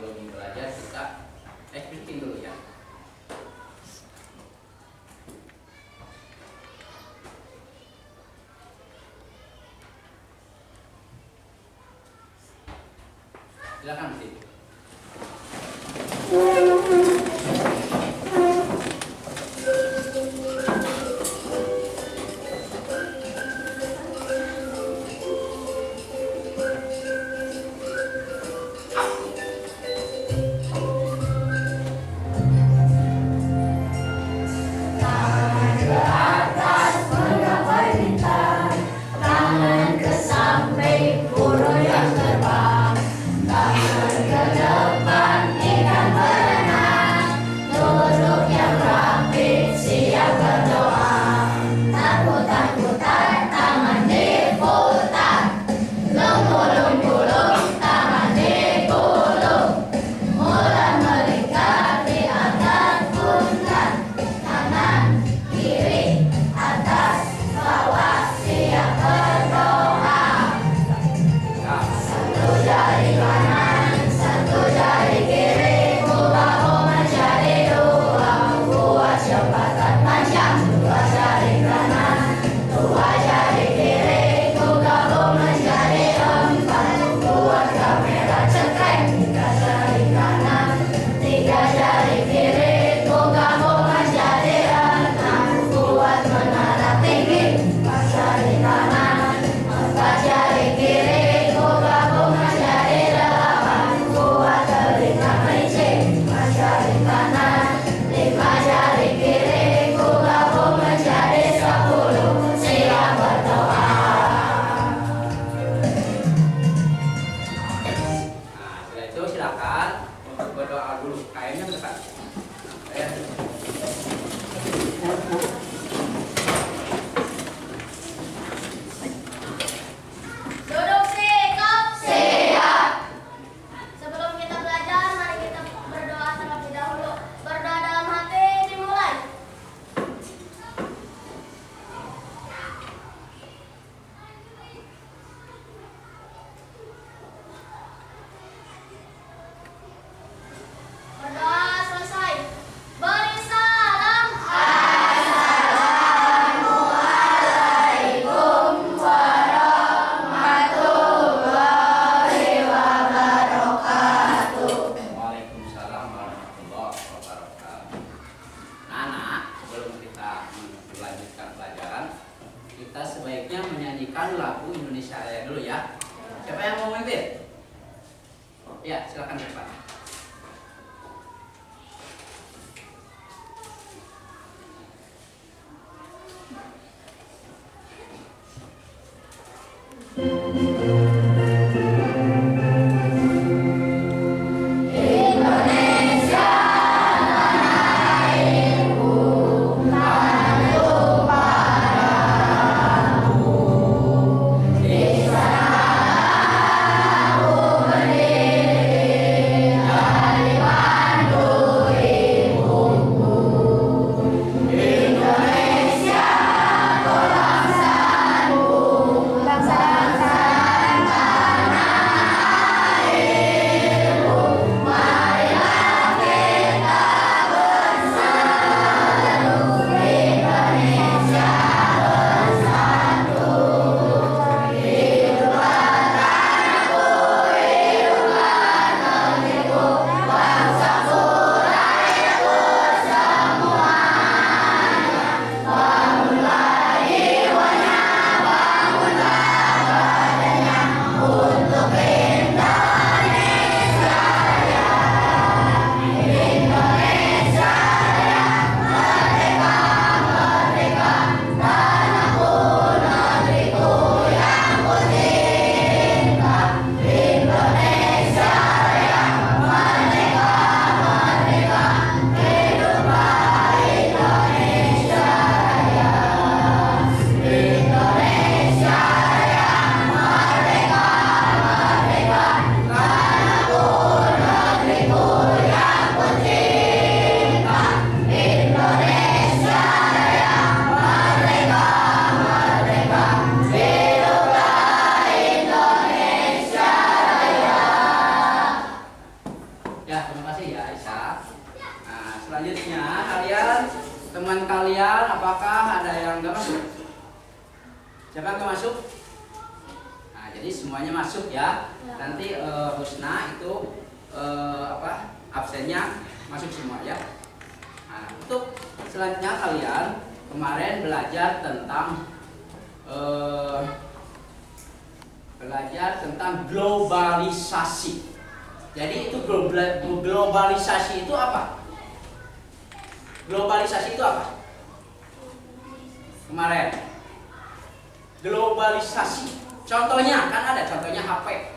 belum belajar kita expliking dulu ya. Silakan sih. Bangsa Ya, terima kasih ya Aisyah. Nah, selanjutnya teman kalian apakah ada yang nggak masuk? Siapa yang nggak masuk? Nah, jadi semuanya masuk ya. Nanti Husna itu absennya masuk semua ya. Nah, untuk selanjutnya kalian kemarin belajar tentang globalisasi. Jadi itu globalisasi itu apa? Globalisasi itu apa? Kemarin globalisasi. Contohnya kan ada contohnya HP.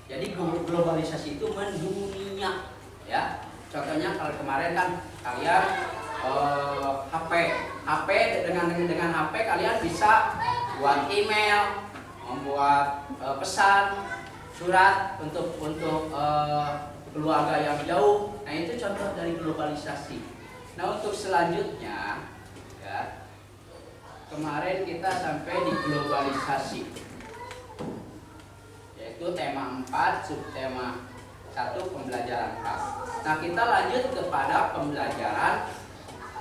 Jadi globalisasi itu mendunia ya. Contohnya kalau kemarin kan kalian HP dengan HP kalian bisa buat email, membuat pesan, surat untuk keluarga yang jauh. Nah, itu contoh dari globalisasi. Nah, untuk selanjutnya ya, kemarin kita sampai di globalisasi, yaitu tema 4 subtema 1 pembelajaran khas. Nah, kita lanjut kepada pembelajaran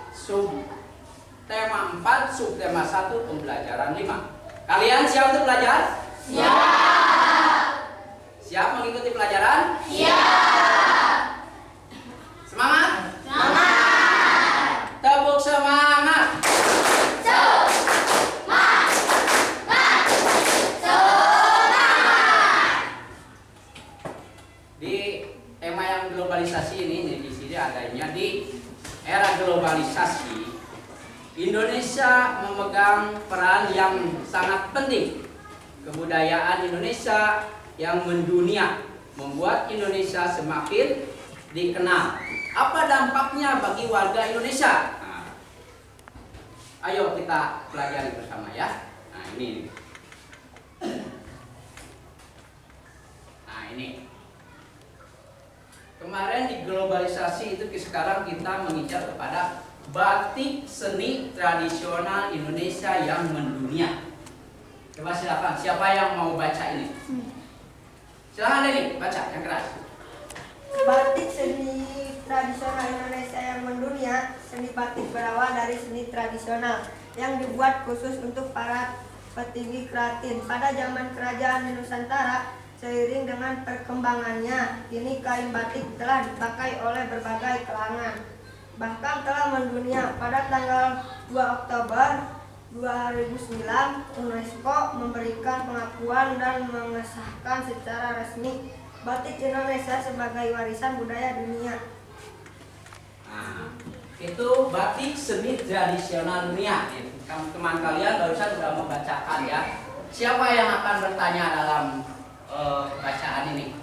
subtema 4 subtema 1 pembelajaran 5. Kalian siap untuk belajar? Siap. Siap mengikuti pelajaran? Siap. Semangat? Semangat. Tepuk semangat. Semangat. Semangat. Di tema yang globalisasi ini di sini adanya di era globalisasi. Indonesia memegang peran yang sangat penting. Kebudayaan Indonesia yang mendunia membuat Indonesia semakin dikenal. Apa dampaknya bagi warga Indonesia? Nah, ayo kita pelajari bersama ya. Nah, ini. Nah, ini. Kemarin di globalisasi itu sekarang kita mengincar kepada batik seni tradisional Indonesia yang mendunia. Coba silakan, siapa yang mau baca ini? Silakan Leni, baca yang keras. Batik seni tradisional Indonesia yang mendunia. Seni batik berawal dari seni tradisional yang dibuat khusus untuk para petinggi keraton. Pada zaman kerajaan di Nusantara, seiring dengan perkembangannya, kini kain batik telah dipakai oleh berbagai kalangan. Bahkan telah mendunia. Pada tanggal 2 Oktober 2009, UNESCO memberikan pengakuan dan mengesahkan secara resmi batik Indonesia sebagai warisan budaya dunia. Nah, itu batik seni tradisional dunia. Teman kalian barusan sudah membacakan ya. Siapa yang akan bertanya dalam bacaan ini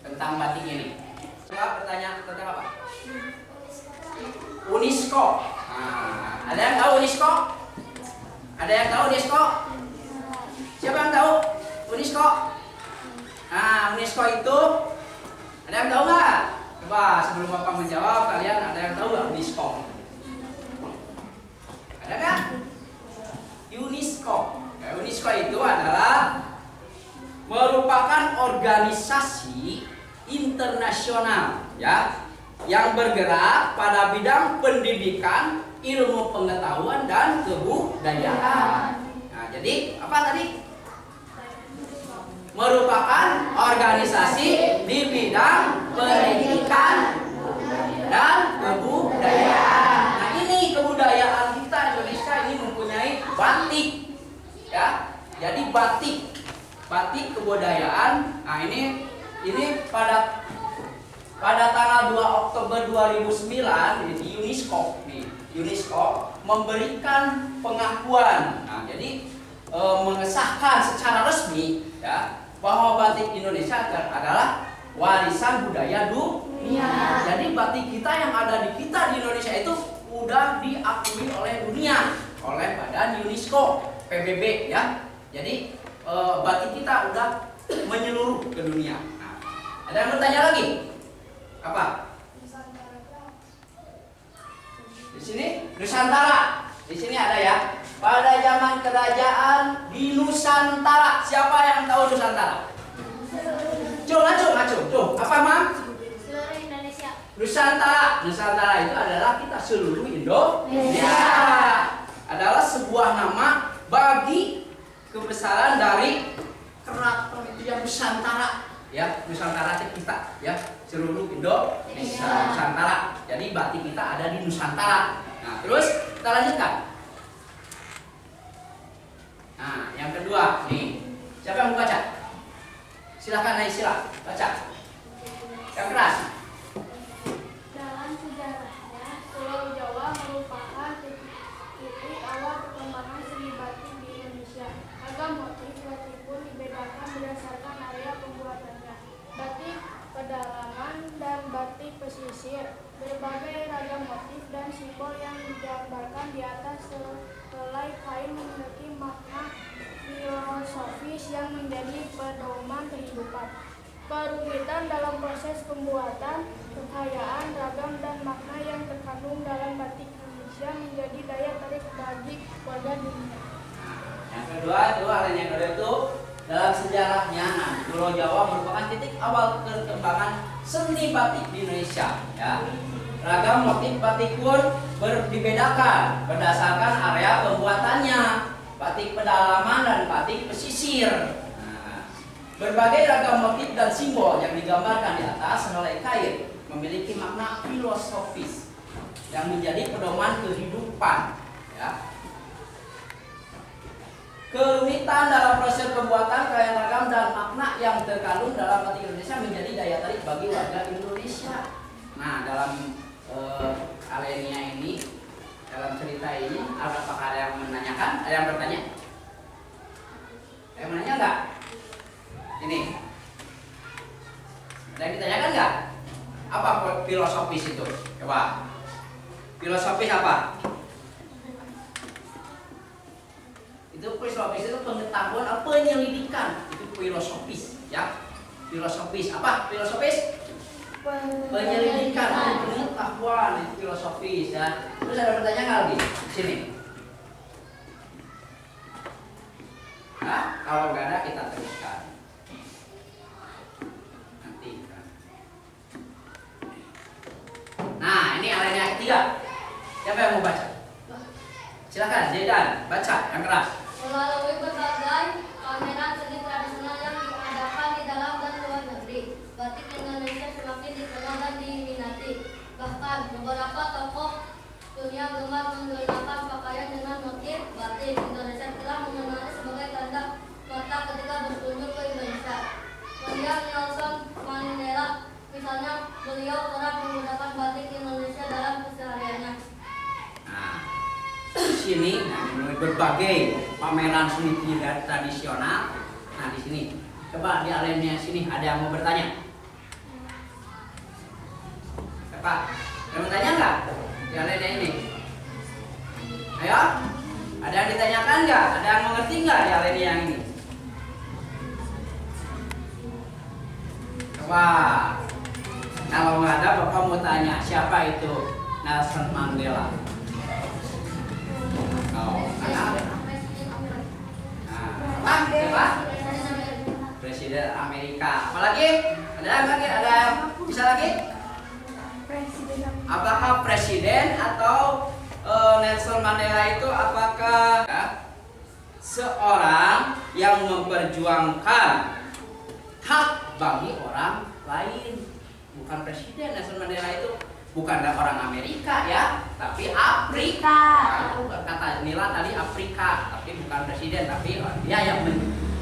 tentang batik ini? Siapa bertanya tentang apa? UNESCO. Nah, ada yang tahu UNESCO? Ada yang tahu UNESCO? Siapa yang tahu UNESCO? Nah, UNESCO itu ada yang tahu nggak? Coba sebelum Bapak menjawab, kalian ada yang tahu nggak UNESCO? Ada nggak? UNESCO. Ya, UNESCO itu adalah merupakan organisasi internasional ya, yang bergerak pada bidang pendidikan, ilmu pengetahuan dan kebudayaan. Nah, jadi apa tadi? Merupakan organisasi di bidang pendidikan dan kebudayaan. Nah, ini kebudayaan kita Indonesia ini mempunyai batik ya. Jadi batik kebudayaan. Nah, ini pada tanggal 2 Oktober 2009 di UNESCO memberikan pengakuan. Nah, jadi mengesahkan secara resmi ya bahwa batik Indonesia adalah warisan budaya dunia. Jadi batik kita yang ada di Indonesia itu sudah diakui oleh dunia, oleh Badan UNESCO PBB ya. Jadi batik kita udah menyeluruh ke dunia. Nah, ada yang bertanya lagi? Apa? Di sini Nusantara. Di sini ada ya. Pada zaman kerajaan di Nusantara. Siapa yang tahu Nusantara? Cung. Tuh, apa Mam? Nusantara. Nusantara itu adalah kita seluruh Indonesia. Adalah sebuah nama bagi kebesaran dari keraton itu yang Nusantara. Ya, Nusantara itu kita, ya, seluruh Indonesia, Nusantara. Jadi batik kita ada di Nusantara. Nah, terus kita lanjutkan. Nah, yang kedua nih, siapa yang mau baca? Silakan Naisila, baca. Yang keras. Dalam sejarahnya, Pulau Jawa merupakan titik awal perkembangan seni batik di Indonesia. Ragam motif batik pun dibedakan berdasarkan area pembuatannya. Batik pedalaman dan batik pesisir. Berbagai ragam motif dan simbol yang digambarkan di atas helai kain memiliki makna filosofis yang menjadi pedoman kehidupan. Kerumitan dalam proses pembuatan, kekayaan, ragam, dan makna yang terkandung dalam batik Indonesia menjadi daya tarik bagi warga dunia. Yang kedua itu yang kedua itu dalam sejarahnya, Pulau Jawa merupakan titik awal perkembangan seni batik di Indonesia. Ya. Ragam motif batik pun dibedakan berdasarkan area pembuatannya, batik pedalaman dan batik pesisir. Berbagai ragam motif dan simbol yang digambarkan di atas helai kain memiliki makna filosofis yang menjadi pedoman kehidupan. Ya. Kerumitan dalam proses pembuatan kain ragam dan makna yang terkandung dalam batik Indonesia menjadi daya tarik bagi warga Indonesia. Nah, dalam Alenia ini, dalam cerita ini, apakah ada yang menanyakan? Ada yang bertanya? Ada yang menanya enggak? Ini ada yang ditanyakan nggak? Apa filosofis itu? Coba. Filosofis apa? Itu filosofis itu pengetahuan atau penyelidikan. Itu filosofis, ya. Filosofis apa? Filosofis? Penyelidikan, pengetahuan, itu filosofis, ya. Terus ada pertanyaan nggak lagi? Sini. Nah, kalau nggak ada kita teruskan. Nah, ini alinea ketiga. Siapa yang mau baca? Silakan, Zaidan, baca yang keras. Melalui berbagai pameran seni tradisional yang diadakan di dalam dan luar negeri, batik Indonesia semakin dikenal dan diminati. Bahkan beberapa tokoh dunia gemar menggunakan pakaian dengan motif batik. Indonesia telah mengenalnya sebagai tanda mata ketika berkunjung ke Indonesia. Kemudian Nelson Mandela, misalnya, beliau kerap menggunakan batik Indonesia dalam kesehariannya. Nah, di sini berbagai pameran seni tradisional. Nah, di sini coba di alinea sini ada yang mau bertanya? Siapa? Ada yang bertanya nggak di alinea ini? Ayo, ada yang ditanyakan nggak? Ada yang mengerti nggak di alinea ini? Coba. Kalau nggak ada, Bapak mau tanya siapa itu Nelson Mandela? Oh, ada. Nah, siapa? Presiden Amerika. Apalagi? Ada lagi? Ada bisa lagi? Apakah presiden atau Nelson Mandela itu apakah seorang yang memperjuangkan hak bagi orang lain? Bukan presiden. Nelson Mandela itu bukan orang Amerika, ya, tapi Afrika. Kata Nila tadi Afrika, tapi bukan presiden, tapi dia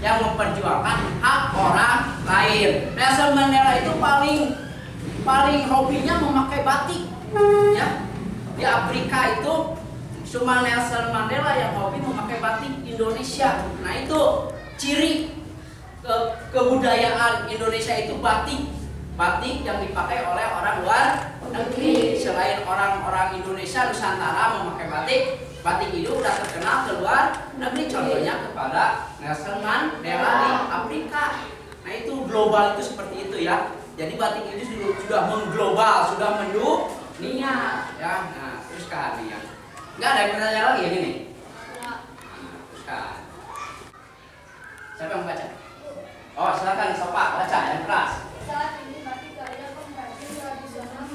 yang memperjuangkan hak orang lain. Nelson Mandela itu paling hobinya memakai batik, ya. Di Afrika itu cuma Nelson Mandela yang hobi memakai batik Indonesia. Nah, itu ciri kebudayaan Indonesia itu batik. Batik yang dipakai oleh orang luar negeri. Selain orang-orang Indonesia Nusantara memakai batik, batik itu sudah terkenal ke luar negeri. Contohnya kepada Nelson Mandela di Afrika. Nah, itu global itu seperti itu, ya. Jadi batik itu sudah mengglobal, sudah mendunia, ya. Nah, teruskan ya. Enggak ada yang bertanya lagi ya ini. Nah, teruskan. Siapa yang baca? Oh, silakan Sopak baca yang keras. Saat ini batik karya pengrajin tradisional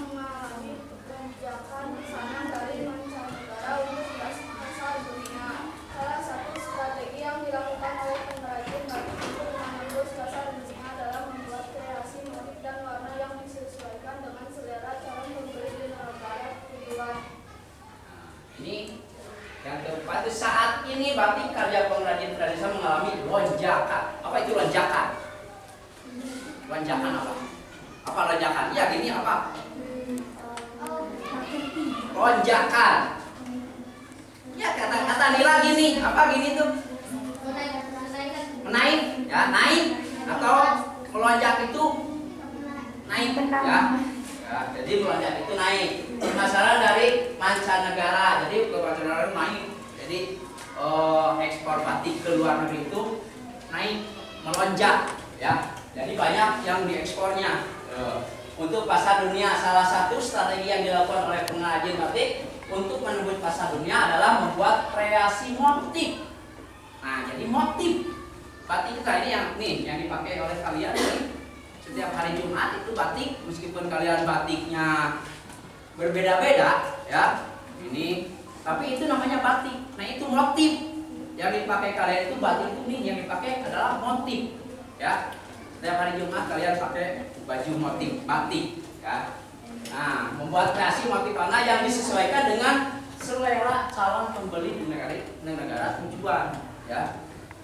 ini batik karya pengrajin tradisional mengalami lonjakan. Apa itu lonjakan? Lonjakan apa? Apa lonjakan? Ya gini apa? Lonjakan. Ya kata-kata Nila gini, apa gini tuh? Menaik, ya naik atau melonjak itu naik, ya. Ya, jadi melonjak itu naik. Masalah dari mancanegara, jadi ke mancanegara naik. Jadi ekspor batik ke luar negeri itu naik, melonjak, ya. Jadi banyak yang diekspornya untuk pasar dunia. Salah satu strategi yang dilakukan oleh pengrajin batik untuk menembus pasar dunia adalah membuat kreasi motif. Nah, jadi motif batik kita ini yang dipakai oleh kalian ini setiap hari Jumat itu batik, meskipun kalian batiknya berbeda-beda, ya. Ini, tapi itu namanya batik. Nah, itu motif yang dipakai kalian itu batik itu nih yang dipakai adalah motif, ya. Setiap hari Jumat kalian pakai baju motif batik, ya. Nah, membuat kreasi motif warna yang disesuaikan dengan selera calon pembeli di negara tujuan, ya.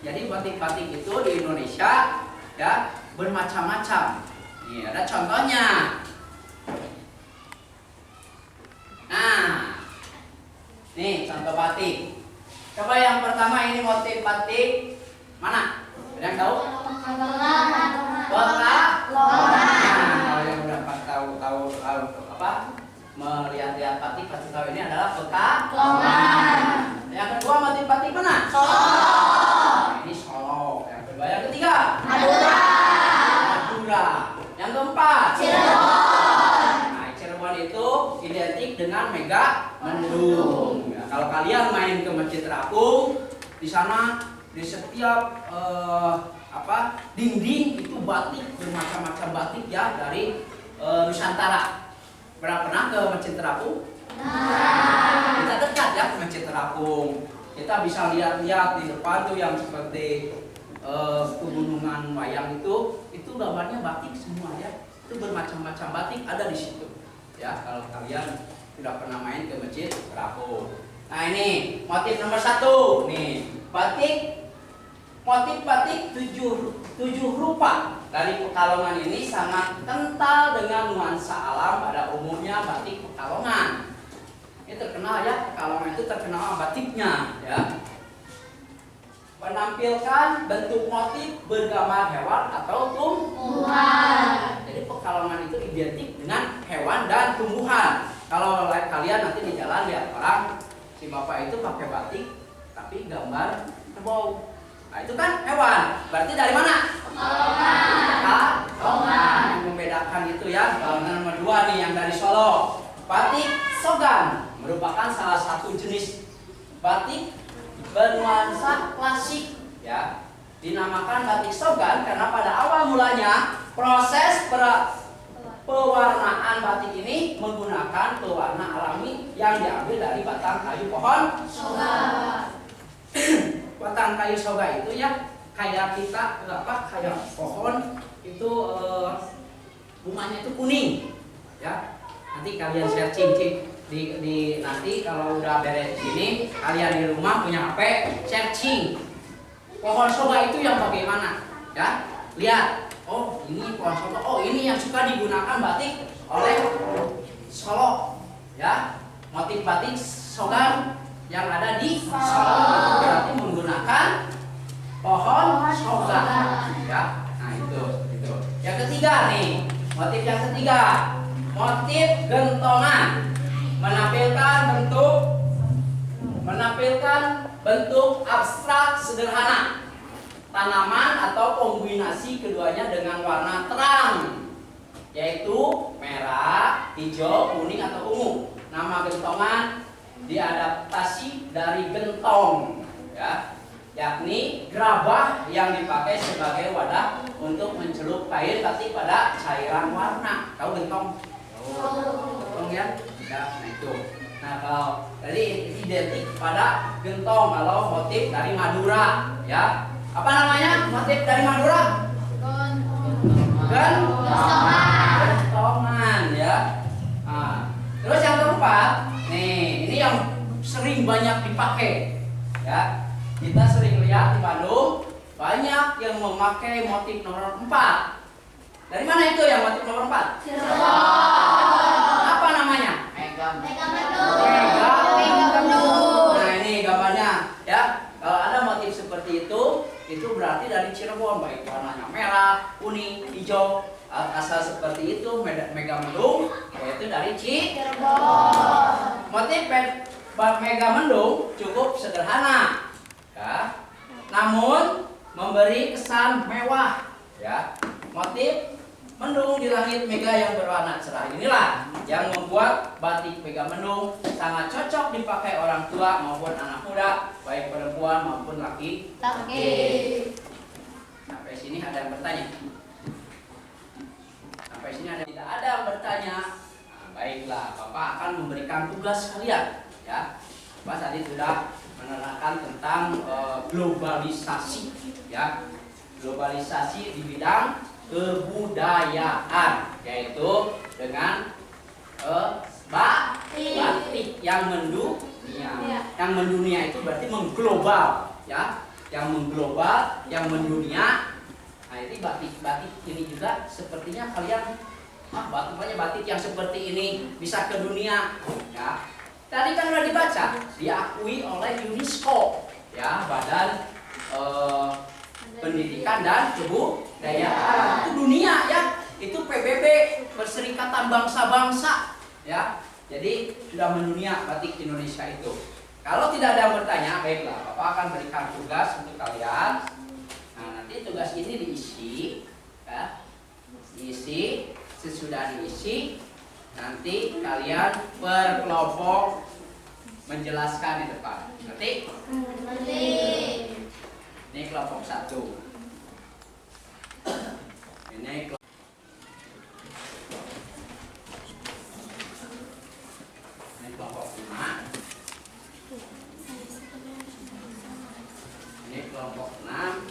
Jadi batik-batik itu di Indonesia, ya, bermacam-macam. Ini ada contohnya. Nah, nih contoh batik. Coba yang pertama ini motif batik mana? Ada yang tahu? Pekalongan. Nah, kalau yang udah tahu apa? Melihat-lihat batik pasti tahu ini adalah Pekalongan. Yang kedua motif batik mana? Solo. Nah, ini Solo. Yang kedua, yang ketiga Madura. Yang keempat Cirebon. Nah, Cirebon itu identik dengan Mega Mendung. Ya, kalau kalian main ke Masjid Terapung, di sana di setiap dinding itu batik, bermacam-macam batik ya dari Nusantara. Pernah ke Masjid Terapung? Nah. Kita dekat ya ke Masjid Terapung. Kita bisa lihat-lihat di depan tuh yang seperti pegunungan wayang itu gambarnya batik semua ya. Itu bermacam-macam batik ada di situ. Ya, kalau kalian sudah pernah main ke Masjid Terapung. Nah, ini motif nomor 1. Nih, motif batik 7 rupa dari Pekalongan ini sangat kental dengan nuansa alam pada umumnya batik Pekalongan. Ini terkenal ya, Pekalongan itu terkenal batiknya ya. Menampilkan bentuk motif bergambar hewan atau tumbuhan. Jadi Pekalongan itu identik dengan hewan dan tumbuhan. Kalau kalian nanti di jalan lihat orang, si bapak itu pakai batik tapi gambar kerbau. Nah, itu kan hewan. Berarti dari mana? Pekalongan. Yang membedakan itu ya. Nomor 2 nih yang dari Solo. Batik Sogan merupakan salah satu jenis batik bernuansa klasik ya. Dinamakan batik Sogan karena pada awal mulanya proses pewarnaan batik ini menggunakan pewarna alami yang diambil dari batang kayu pohon soga. Batang kayu soga itu ya kayak kayak pohon itu bunganya itu kuning ya. Nanti kalian searching di nanti kalau udah beres ini kalian di rumah punya HP searching pohon soga itu yang bagaimana ya. Lihat, oh ini pohon soga, oh ini yang suka digunakan batik oleh Solo ya. Motif batik soga yang ada di Solo berarti menggunakan pohon soga ya. Nah itu. Yang ketiga nih, motif yang ketiga, motif gentongan menampilkan bentuk abstrak sederhana tanaman atau kombinasi keduanya dengan warna terang yaitu merah, hijau, kuning atau ungu. Nama gentongan diadaptasi dari gentong ya, yakni gerabah yang dipakai sebagai wadah untuk mencelup kain batik pada cairan warna. Tahu gentong? Gentong ya? Ya, nah itu. Nah, kalau tadi identik pada gentong kalau motif dari Madura ya. Apa namanya? Motif dari Madura? Gentongan ya. Nah, terus yang keempat, nih ini yang sering banyak dipakai ya. kita sering lihat di Bandung banyak yang memakai motif nomor 4. Dari mana itu yang motif nomor 4? Apa namanya? Mega Mega. Mendung. Nah ini gambarnya ya. Kalau ada motif seperti itu berarti dari Cirebon, baik warnanya merah, kuning, hijau, asal seperti itu Mega Mendung, yaitu dari Cirebon. Motif Mega Mendung cukup sederhana, ya. Namun memberi kesan mewah, ya. Motif mendung di langit mega yang berwarna cerah inilah yang membuat batik Mega Mendung sangat cocok dipakai orang tua maupun anak muda, baik perempuan maupun laki-laki. Sampai sini ada yang bertanya? Sampai sini tidak ada yang bertanya? Nah, baiklah, Bapak akan memberikan tugas kalian, ya. Bapak tadi sudah menerangkan tentang globalisasi, ya. Globalisasi di bidang kebudayaan, yaitu dengan batik yang mendunia. Yang mendunia itu berarti mengglobal, ya. Yang mengglobal, yang mendunia. Nah, ini batik ini juga sepertinya kalian batik yang seperti ini bisa ke dunia, ya. Tadi kan sudah dibaca, diakui oleh UNESCO, ya, Badan Pendidikan dan Kebudayaan itu dunia, ya. Itu PBB, Perserikatan Bangsa-Bangsa, ya. Jadi sudah mendunia batik Indonesia itu. Kalau tidak ada yang bertanya, baiklah, Bapak akan berikan tugas untuk kalian. Nah, nanti tugas ini diisi, ya. Diisi, sesudah diisi, nanti kalian berkelompok menjelaskan di depan. Nanti? Ini kelompok 1. Ini kelompok. Ini kelompok 5. Ini kelompok 6.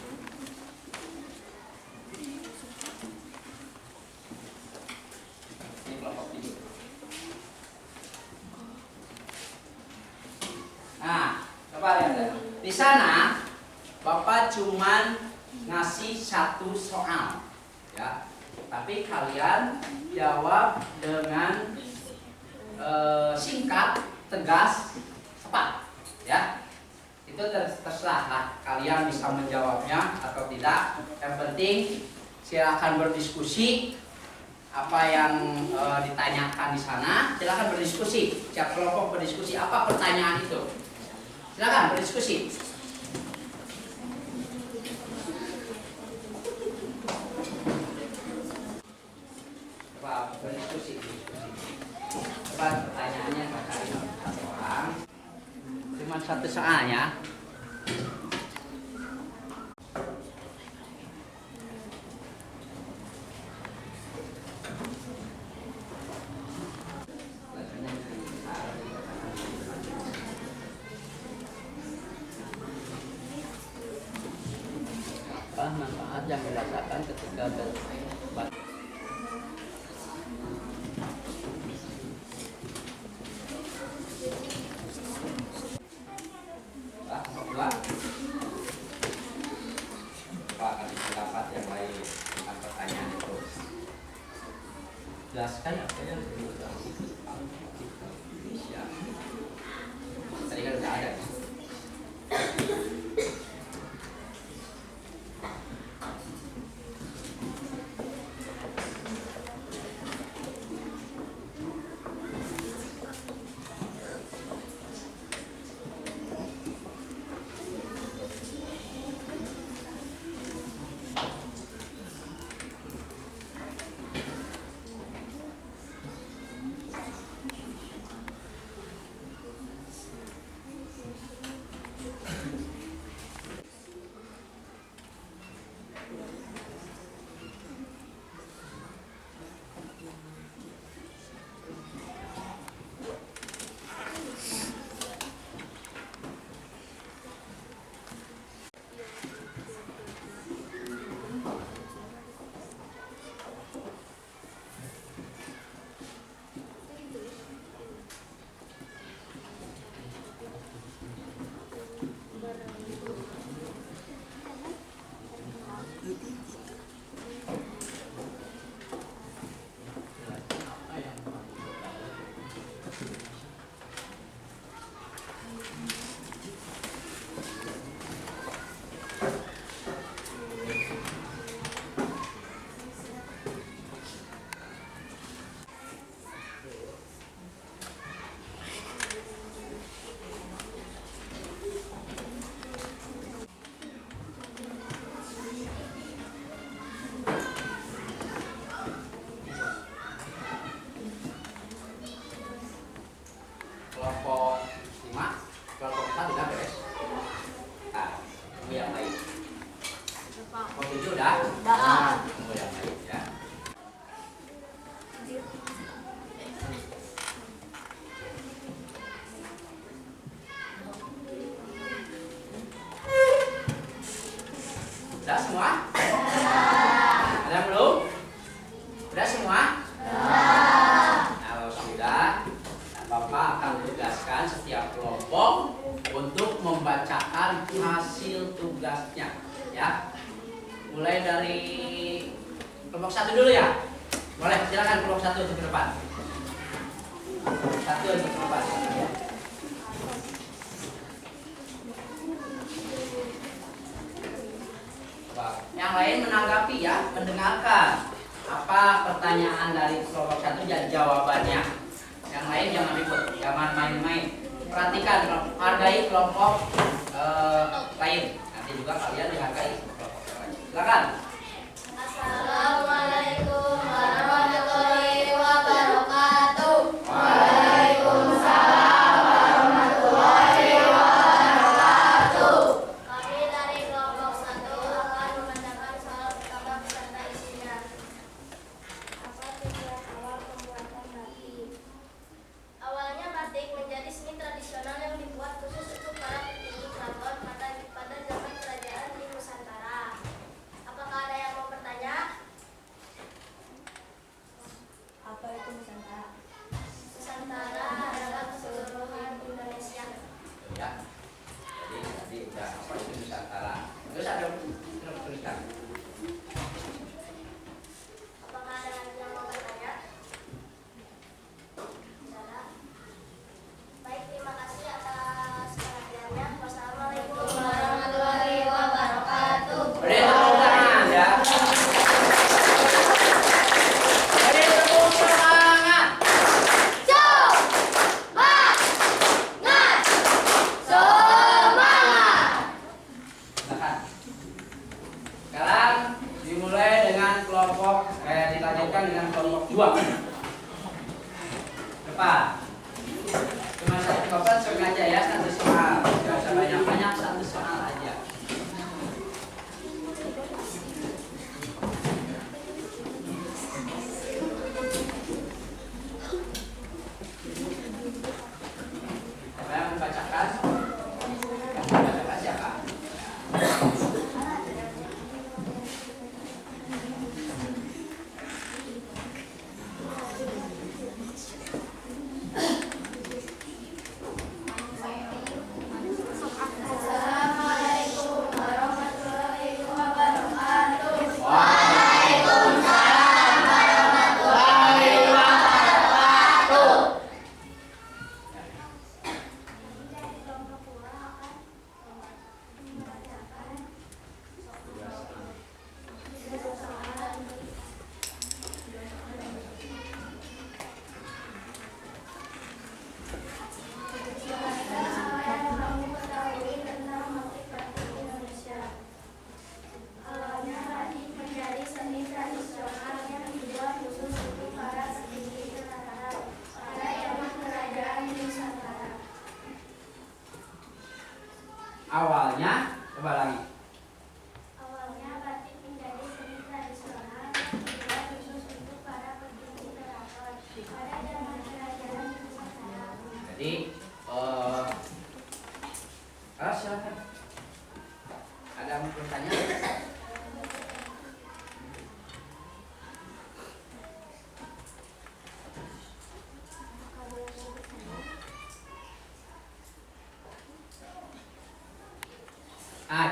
Ini kelompok 7. Nah, coba lihat di sana. Bapak cuman ngasih 1 soal, ya. Tapi kalian jawab dengan singkat, tegas, cepat, ya. Itu terserah lah kalian bisa menjawabnya atau tidak. Yang penting silakan berdiskusi. Apa yang ditanyakan di sana, silakan berdiskusi. Setiap kelompok berdiskusi apa pertanyaan itu. Silakan berdiskusi. Berdiskusi. Coba pertanyaannya kakak satu orang. Cuma 1 soalnya. Manfaat yang dirasakan ketika berbatik. Pak, kasih pendapat yang lain tentang pertanyaan itu. Jelaskan apa yang dilakukan Indonesia. Tadi kan sudah ada. kelompok 5, kelompok 4 udah beres. Nah, tunggu yang lain. Kelompok 7 udah? Tunggu yang lain ya. Udah semua? Ada yang belum? Udah semua? Kalau sudah, Bapak akan tugaskan setiap kelompok untuk membacakan hasil tugasnya, ya. Mulai dari kelompok 1 dulu ya. Boleh, silakan kelompok 1 untuk ke depan. 1 untuk ke depan. Yang lain menanggapi ya, mendengarkan apa pertanyaan dari kelompok 1 dan jawabannya. Yang lain jangan ikut, jangan main-main. Perhatikan, hargai kelompok lain. Nanti juga kalian dihargai kelompok lain. Silakan. Assalamualaikum warahmatullahi wabarakatuh. Waalaikumsalam warahmatullahi wabarakatuh. Kami dari kelompok 1 akan membacakan soal pertama beserta isinya. Apa tujuan awal pembuatan batik? Awalnya batik menjadi seni tradisional yang dibuat khusus untuk para petinggi keraton pada zaman kerajaan di Nusantara. Apakah ada yang mau bertanya? Apa itu Nusantara? Nusantara adalah keseluruhan Indonesia. Ya. Jadi udah apa itu Nusantara. Terus ada tulisan. Apakah ada lagi yang mau bertanya? Tidak. Baik, terima kasih atas perhatiannya. Wassalamualaikum warahmatullahi wabarakatuh. Beri tepuk tangan ya. Beri tepuk semangat. Silakan. Sekarang dimulai dengan dilanjutkan dengan kelompok 2. Depan. Cuma satu kelompok sengaja ya, satu soal. Tidak usah banyak-banyak, satu soal aja. Siapa yang membacakan? Bacakan siapa? Assalamualaikum warahmatullahi wabarakatuh. Waalaikumsalam warahmatullahi wabarakatuh. Dari kelompok 2 akan membacakan apa yang kamu ketahui tentang motif batik Indonesia. Awalnya batik menjadi seni tradisional yang dibuat khusus untuk para petinggi keraton pada zaman kerajaan Nusantara. Awalnya, coba lagi. Awalnya batik menjadi seni tradisional yang dibuat khusus untuk para petinggi keraton pada zaman kerajaan Nusantara. Jadi, silakan. Ada yang mau bertanya?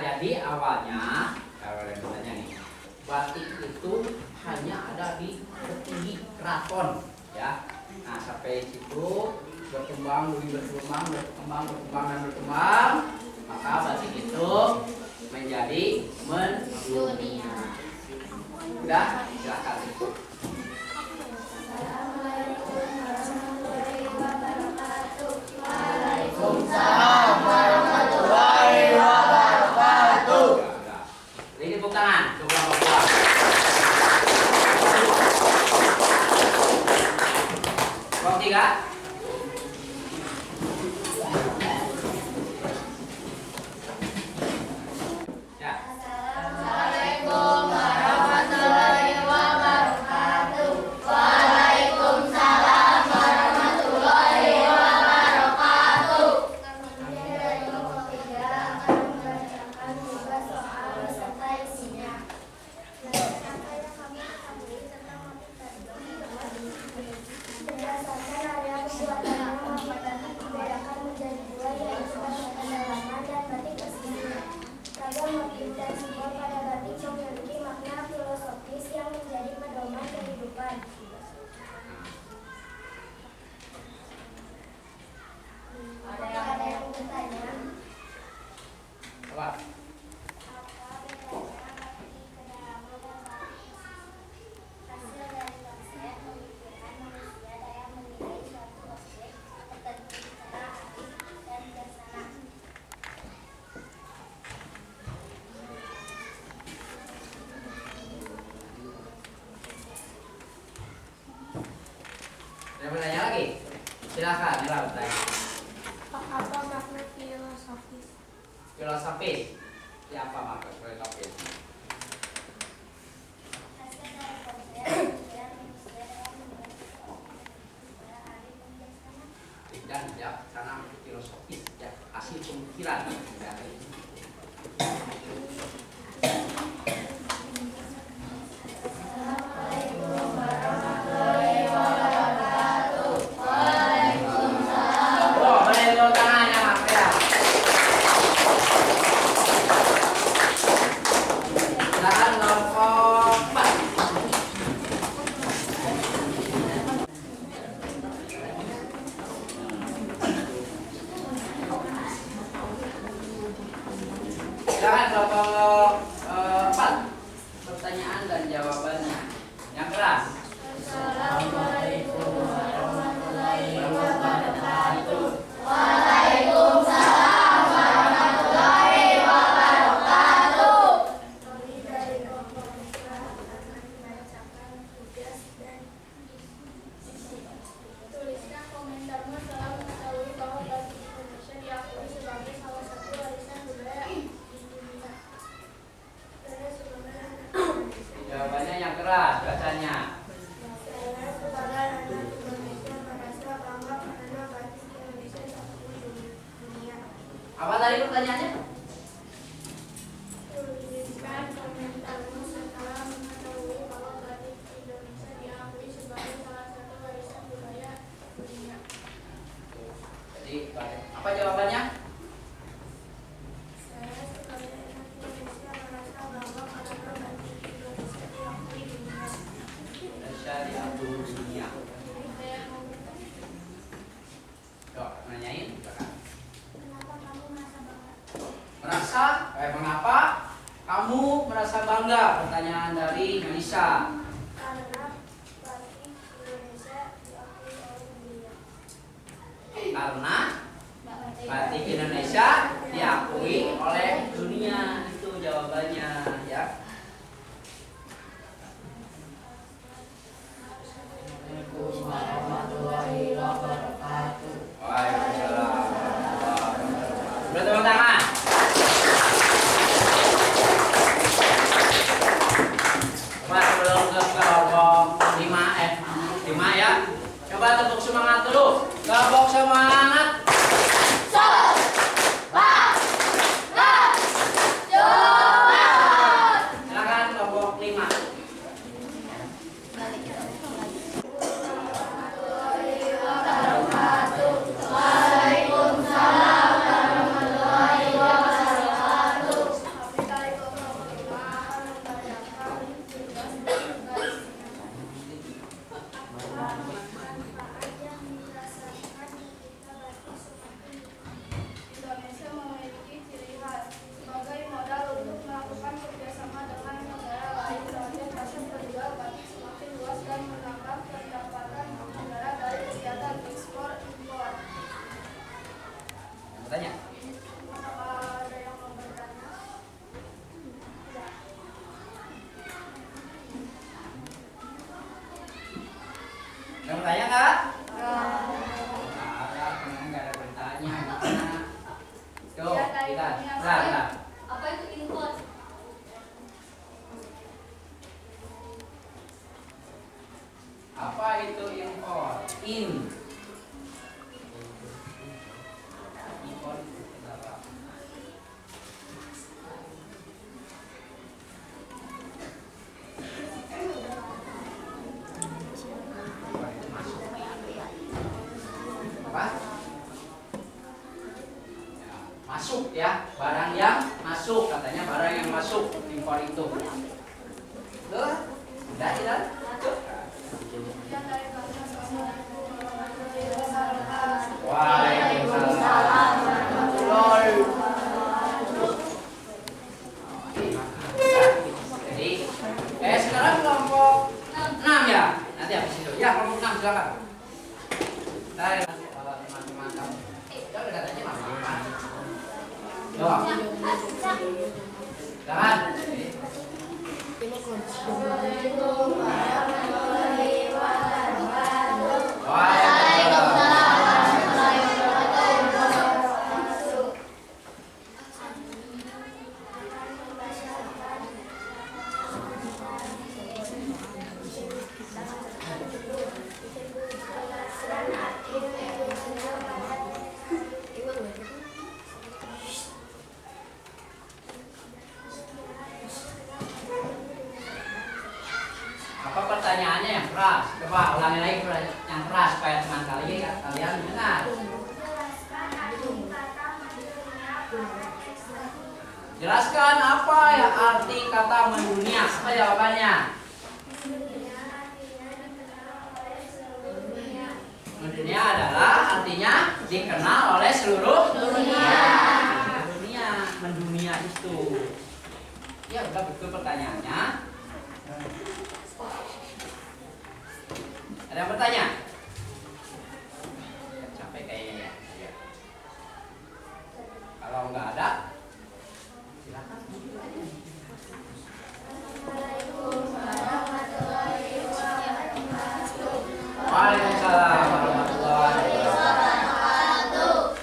Jadi awalnya, kalau ada yang bertanya nih, batik itu hanya ada di petinggi keraton, ya. Nah, sampai situ berkembang, maka batik itu menjadi mendunia. Udah, silakan. Assalamualaikum warahmatullahi wabarakatuh. Waalaikumsalam warahmatullahi wabarakatuh. Ini tepuk tangan untuk kelompok 2. Kelompok 3. Silakan, Mila bertanya. Apa makna filosofis? Filosofis. Siapa makna filosofis? Dan ya, karena filosofis ya, hasil pemikiran ya. Oh, boleh tepuk tangannya, Mas ya. Silakan kelompok 4. Silakan kelompok 4. Pertanyaan dan jawabannya yang keras. Assalamualaikum warahmatullahi wabarakatuh. Waalaikumsalam warahmatullahi wabarakatuh. Kami dari kelompok Mitra akan membacakan tugas dan tuliskan komentarmu setelah mengetahui bahwa batik Indonesia diakui sebagai salah satu warisan budaya di dunia. Saya sebagai Jawabannya yang keras bacanya. Saya sebagai anak Indonesia merasa bangga karena batik Indonesia diakui di dunia. Apa tadi pertanyaannya? Tuliskan komentarmu setelah mengetahui bahwa batik Indonesia diakui sebagai salah satu warisan budaya dunia. Jadi apa jawabannya? Saya sebagai anak Indonesia merasa bangga karena batik Indonesia diakui di dunia. Indonesia diakui dunia. Saya mau bertanya, Dok, nanyain silakan. kenapa kamu merasa bangga? Mengapa kamu merasa bangga? Pertanyaan dari Melisa. Karena batik Indonesia diakui oleh dunia. Karena batik Indonesia diakui oleh dunia. Itu jawabannya ya. Waalaikumsalam. Boleh tepuk tangan. Coba sebelum ke kelompok 5 ya. Coba tepuk semangat dulu. Kelompok semangat. Silakan kelompok 5. Kami dari kelompok 5 akan membacakan tugas dan tugas. Manfaat yang dirasakan ketika batik semakin Indonesia memiliki ciri khas sebagai modal untuk melakukan kerjasama dengan negara lain. Selanjutnya pasar penjual batik semakin luas dan menambah pendapatan negara dari kegiatan ekspor impor. Bertanya. Apa ada yang mau bertanya? Tidak. Ada bertanya nggak? Ada, karena nggak ada bertanya. Tuh, Ya, dari kita. kami yang Nah. Apa itu import? Apa itu impor? Impor itu apa? Apa? Ya, masuk ya, barang yang masuk, katanya barang yang masuk impor itu. Tuh, udah tidak? Kemudian dari kami Assalamualaikum warahmatullahi wabarakatuh. Waalaikumsalam warahmatullahi wabarakatuh. Jadi, sekarang kelompok 6 ya. Nanti habis itu. Ya, kelompok 6 silakan. Saya teman-teman kamu. Ya udah katanya mama. Doang. Silakan. Assalamualaikum warahmatullahi wabarakatuh. Waalaikumsalam. Jelaskan apa ya arti kata mendunia? Apa jawabannya? Mendunia adalah artinya dikenal oleh seluruh dunia. Dunia, mendunia itu. Ya udah betul pertanyaannya. Ada yang bertanya? Capek kayaknya ya. Ya. Kalau nggak ada, silakan. Waalaikumsalam warahmatullahi wabarakatuh.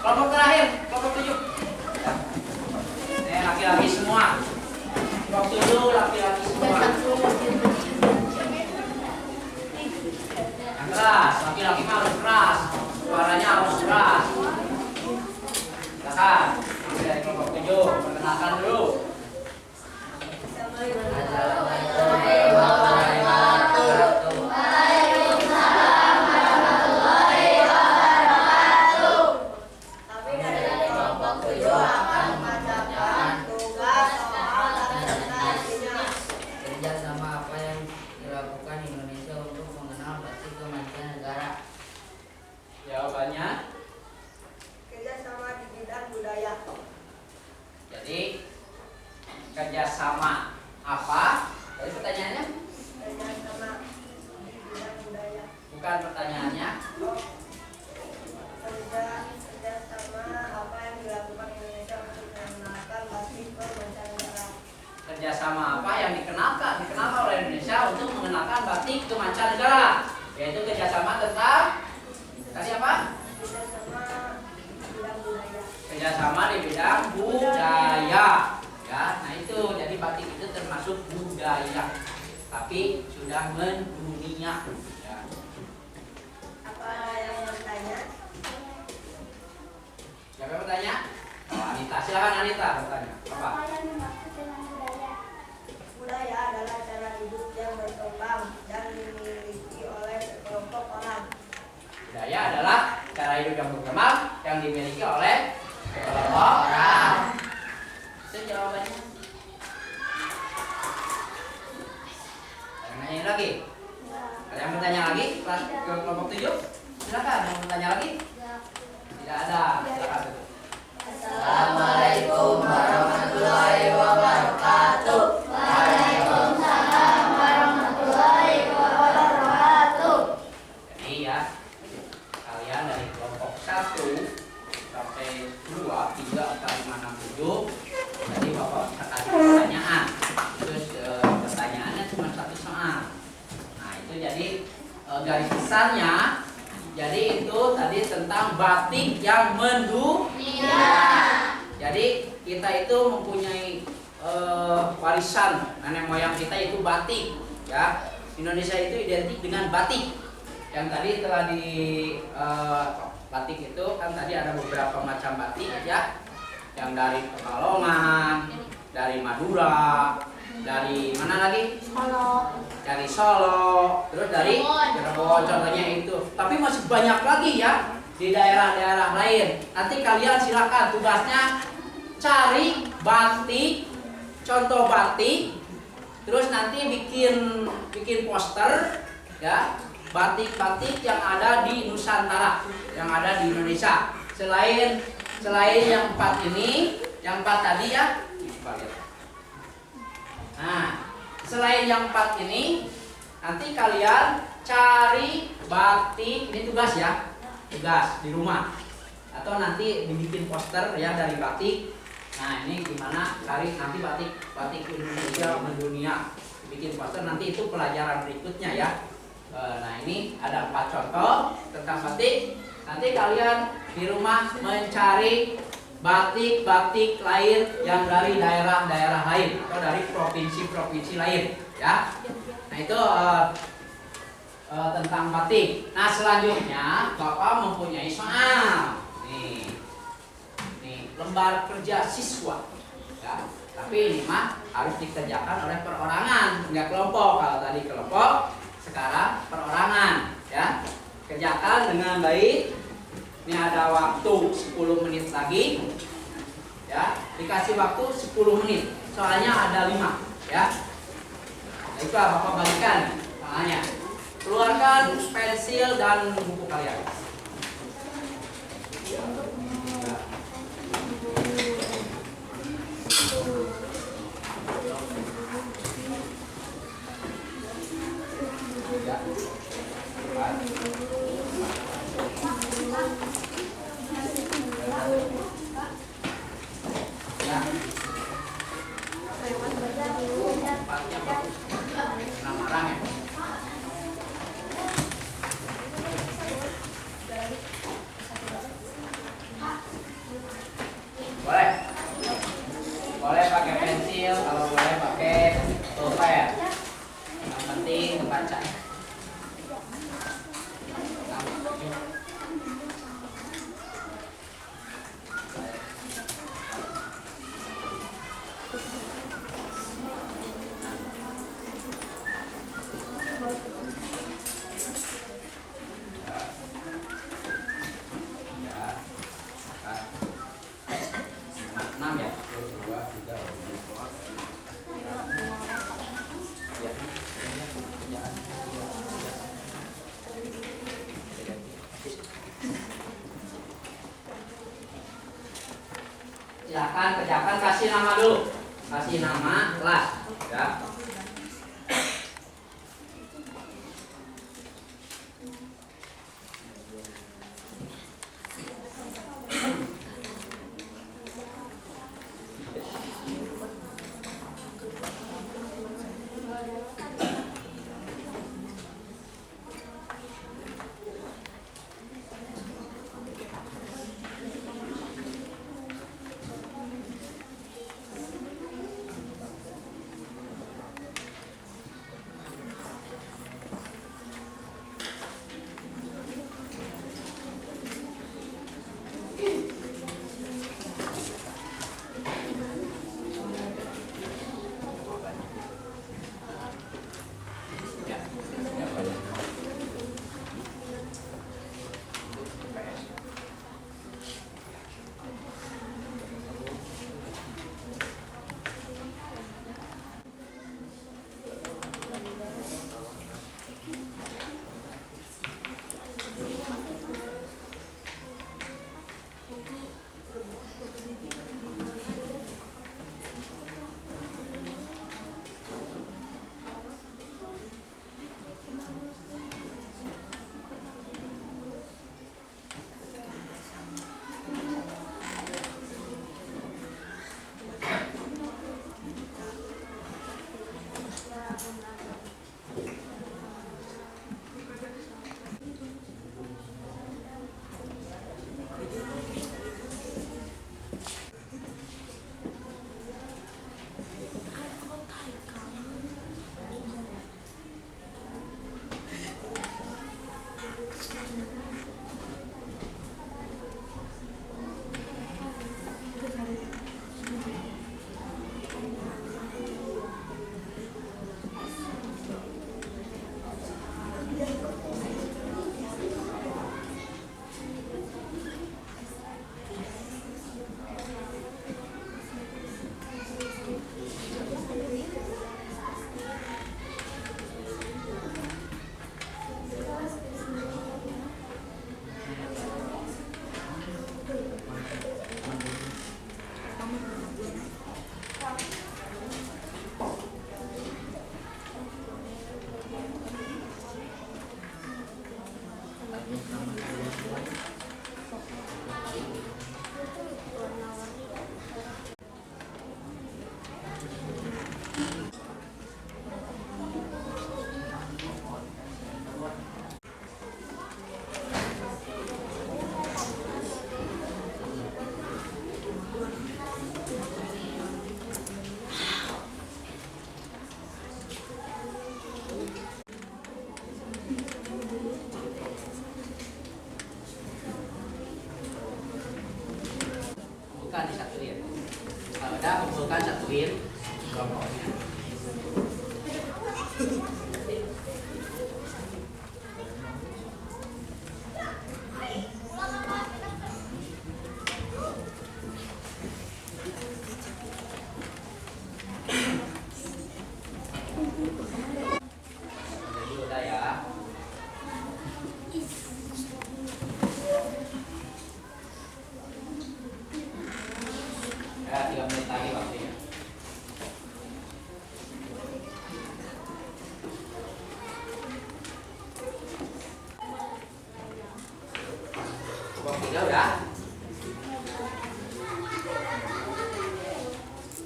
Kelompok terakhir, kelompok 7. Laki-laki semua. Kelompok 7 laki-laki semua. Yang keras, laki-laki harus keras. Suaranya harus keras. Silakan. Dari kelompok 7, perkenalkan dulu. Kami dari kelompok 7 akan membacakan tugas soal dan tandanya. Kerja sama apa yang dilakukan Indonesia untuk mengenal batik ke mancanegara? Jawabannya, Kerjasama di bidang budaya. jadi kerjasama apa? Tadi pertanyaannya Kerjasama di bidang budaya. bukan pertanyaannya. Kerjasama apa yang dilakukan Indonesia untuk mengenalkan batik ke mancanegara. Kerjasama apa yang dikenalkan oleh Indonesia untuk mengenalkan batik ke mancanegara? Yaitu kerjasama tentang tadi apa? Kerjasama di bidang budaya. Kerjasama di bidang budaya. Ya, nah itu jadi batik itu termasuk budaya, tapi sudah mendunia. Ya. Apa yang bertanya? Siapa yang bertanya? Oh, Anita, silakan Anita bertanya. Apa? yang dimaksud dengan budaya? Budaya adalah cara hidup yang berkembang dan dimiliki oleh sekelompok orang. Budaya adalah cara hidup yang berkembang yang dimiliki oleh sekelompok orang. Itu jawabannya. Ada yang nanya lagi? Ada yang bertanya lagi? Kelas ke kelompok 7? Silakan, yang bertanya lagi? Tidak ada. Silakan. Assalamualaikum warahmatullahi wabarakatuh. Waalaikumsalam warahmatullahi wabarakatuh. Jadi ya, kalian dari kelompok 1 sampai 2, 3, 4, 5, 6, 7. Jadi Bapak kasih pertanyaan. Terus pertanyaannya cuma 1 soal. Nah, itu jadi garis besarnya. Jadi itu tadi tentang batik yang mendunia. Jadi kita itu mempunyai warisan nenek moyang kita itu batik. Ya, Indonesia itu identik dengan batik. Yang tadi telah di batik itu kan tadi ada beberapa macam batik ya. Yang dari Pekalongan, dari Madura, dari mana lagi? Solo. Dari Solo, terus dari Cirebon contohnya itu. Tapi masih banyak lagi ya di daerah-daerah lain. Nanti kalian silakan tugasnya cari batik, contoh batik, terus nanti bikin poster ya, batik-batik yang ada di Nusantara, yang ada di Indonesia. Selain yang 4 ini, yang 4 tadi ya. Nah, selain yang 4 ini, nanti kalian cari batik, ini tugas ya, tugas di rumah. Atau nanti dibikin poster ya dari batik. Nah, ini gimana cari nanti batik Indonesia mendunia. Bikin poster nanti itu pelajaran berikutnya ya. Nah, ini ada 4 contoh tentang batik. Nanti kalian di rumah mencari batik-batik lain yang dari daerah-daerah lain atau dari provinsi-provinsi lain ya. Nah itu tentang batik. Nah selanjutnya Bapak mempunyai soal nih lembar kerja siswa ya. Tapi ini mah harus dikerjakan oleh perorangan, enggak kelompok. Kalau tadi kelompok, sekarang perorangan ya. Kerjakan dengan baik. Ini ada waktu 10 menit lagi. Dikasih waktu 10 menit. Soalnya ada 5, ya. Nah, itu Bapak balikan soalnya. Keluarkan pensil dan buku kalian. Boleh. Boleh pakai pensil, kalau boleh pakai pulpen. Yang penting membaca. Silakan kerjakan, kasih nama dulu, kasih nama kelas, ya. Bukan disatuin. Kalau udah kumpulkan, satuin kelompoknya. Ya, 3 menit lagi waktunya. Kelompok 3 udah?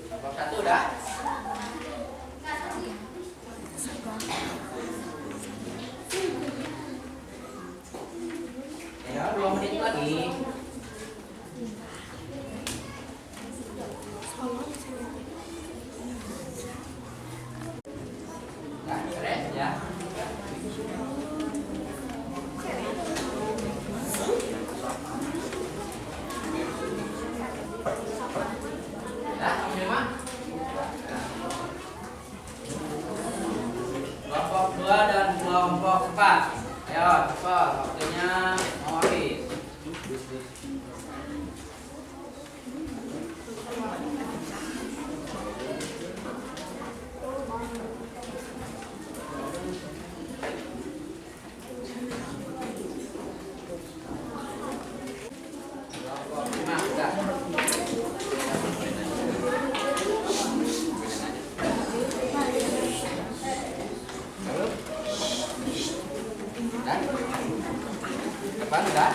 Kelompok 1 udah? Ya, 2 menit lagi. Nah, beres ya. Nah, terima. Kelompok 2 dan kelompok 4. Ayo, cepat. Waktunya mau habis. Kelompok 5 udah. Dan depan udah.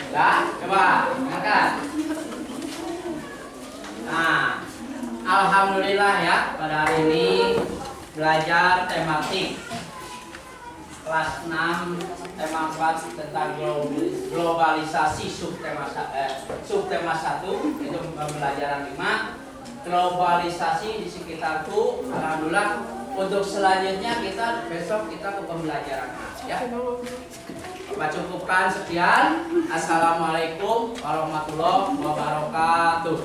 Udah, coba angkat. Nah, alhamdulillah ya, pada hari ini belajar tematik kelas 6 tema 4 tentang globalisasi subtema 1 itu pembelajaran 5 globalisasi di sekitarku. Alhamdulillah, untuk selanjutnya besok kita ke pembelajaran 6 ya. Bapak cukupkan sekian. Assalamualaikum warahmatullahi wabarakatuh.